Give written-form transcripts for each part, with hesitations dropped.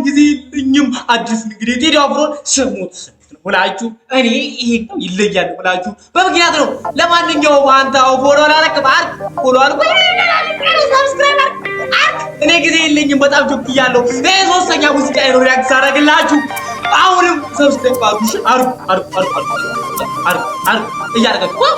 ጊዜ የለኝም። አዲስ እንግዲህ ቴዲ አፍሮን ስሙት ብላችሁ እኔ ይሄ ይለያል ብላችሁ በምክንያት ነው። ለማንኛውም አንተ ፎሎ አላረክም ፎሎ አልኩ ሰብስክራይብ እኔ ጊዜ የለኝም። በጣም ጆክያለሁ። ሶስተኛ ሙዚቃ ነው ሪአክት አደረግላችሁ። አሁንም ሰብስክራይብ አርጉ እያደረጋችሁ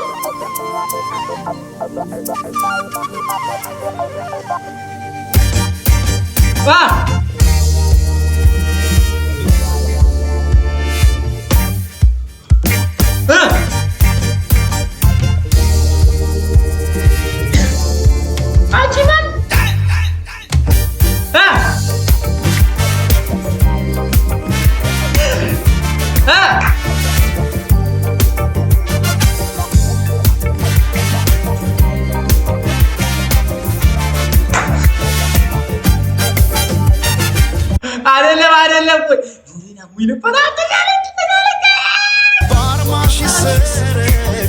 አይደለም ሙይነ ፓራተ ያለች ባርማሽ ሰረክ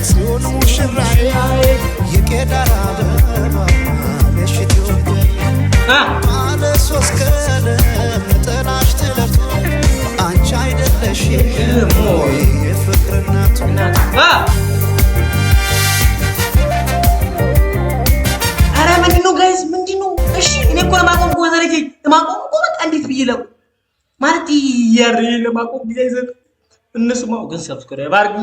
ሲሆን ሙሽራዬ የቄዳራ አበባ ለሽቶ አለ ሶስት ቀለም ጥላሽ ትለፍ አንቺ አይደለሽ ሞይ የፍቅር እናቱ አረ ምንድነው ጋይስ ምንድነው? እሺ እኔ እኮ ለማቆም እኮ ዘለኝ ለማቆም እኮ በቃ እንዴት ብዬ ለው ማለት ያሬ ለማቆም ጊዜ ይዘት እነሱማው ግን ሰብስክራይብ አድርጉ።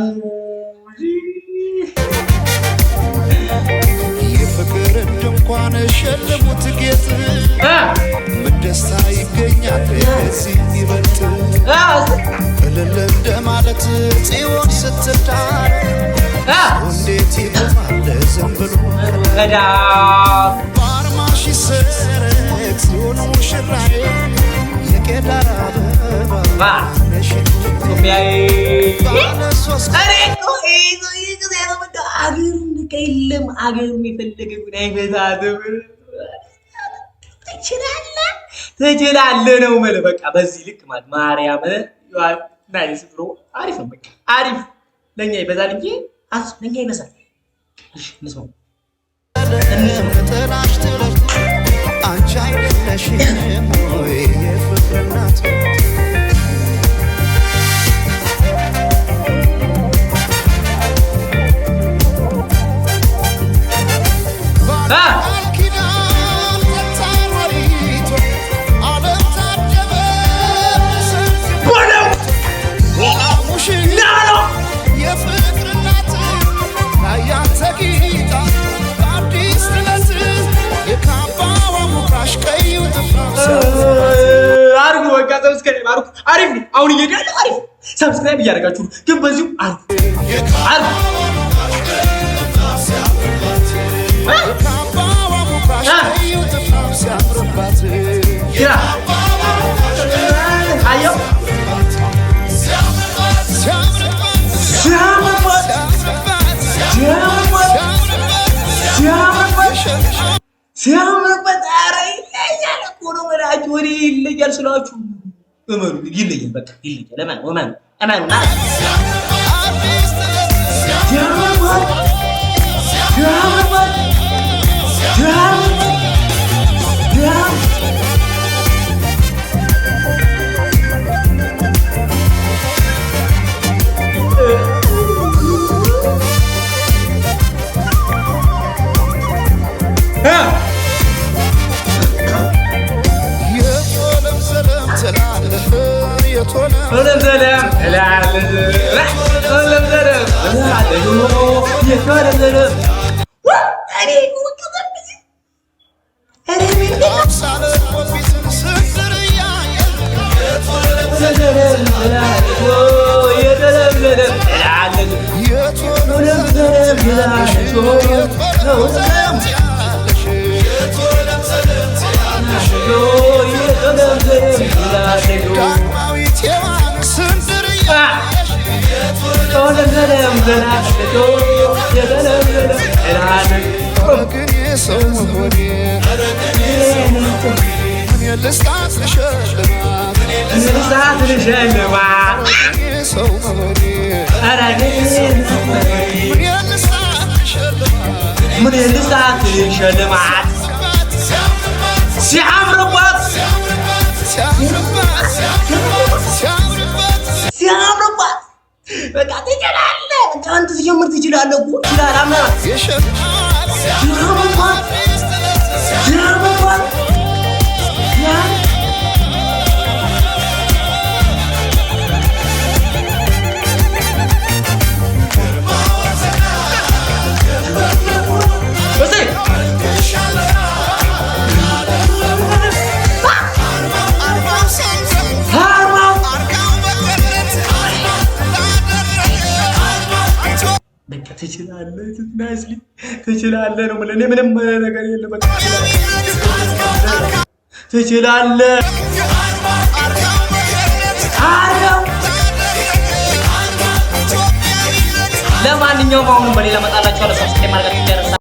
የፍቅር ድንኳን ሸለሙት ጌጥ ደስታ ይገኛል ከዚህ ይበልጥ እልል እንደማለት ጽዮን ስትዳር እንዴት ይቆማል ዝም ብሎ ባርማሽ ይሰረቅ ጽዮን ሙሽራዬ የቄዳር አበባ ነሽቶ አገሩን የፈለገ ትችላለህ ነው የምልህ። በቃ በዚህ ልክ ማለት ማርያም ናይስ ብሎ አሪፍ ነው። በቃ አሪፍ ለኛ ይበዛል እንጂ ለኛ ይበዛል። እሺ እንስማው ጥላሽ ትለፍ አንቺ አይደለሽም ወይ የፍቅር እናቱ አርጉ በቃ ሰብስክራይብ አርጉ። አሪፍ ነው። አሁን እየዳለ አሪፍ ሰብስክራይብ እያደረጋችሁ ግን በዚሁ አርጉ ሲያምርበት ኧረ ይለያል እኮ ነው የምላችሁ። ወሬ ይለያል ስላችሁ እመኑ። ይለያል በቃ ይለያል። እመኑ ትችላለህ እኮ ትችላለህ። አምና ትችላለህ ነው የምልህ። እኔ ምንም ነገር የለም። በቃ ትችላለህ። ለማንኛውም አሁን በሌላ መጣላችኋለሁ። ሰብስክራይብ ማድረግ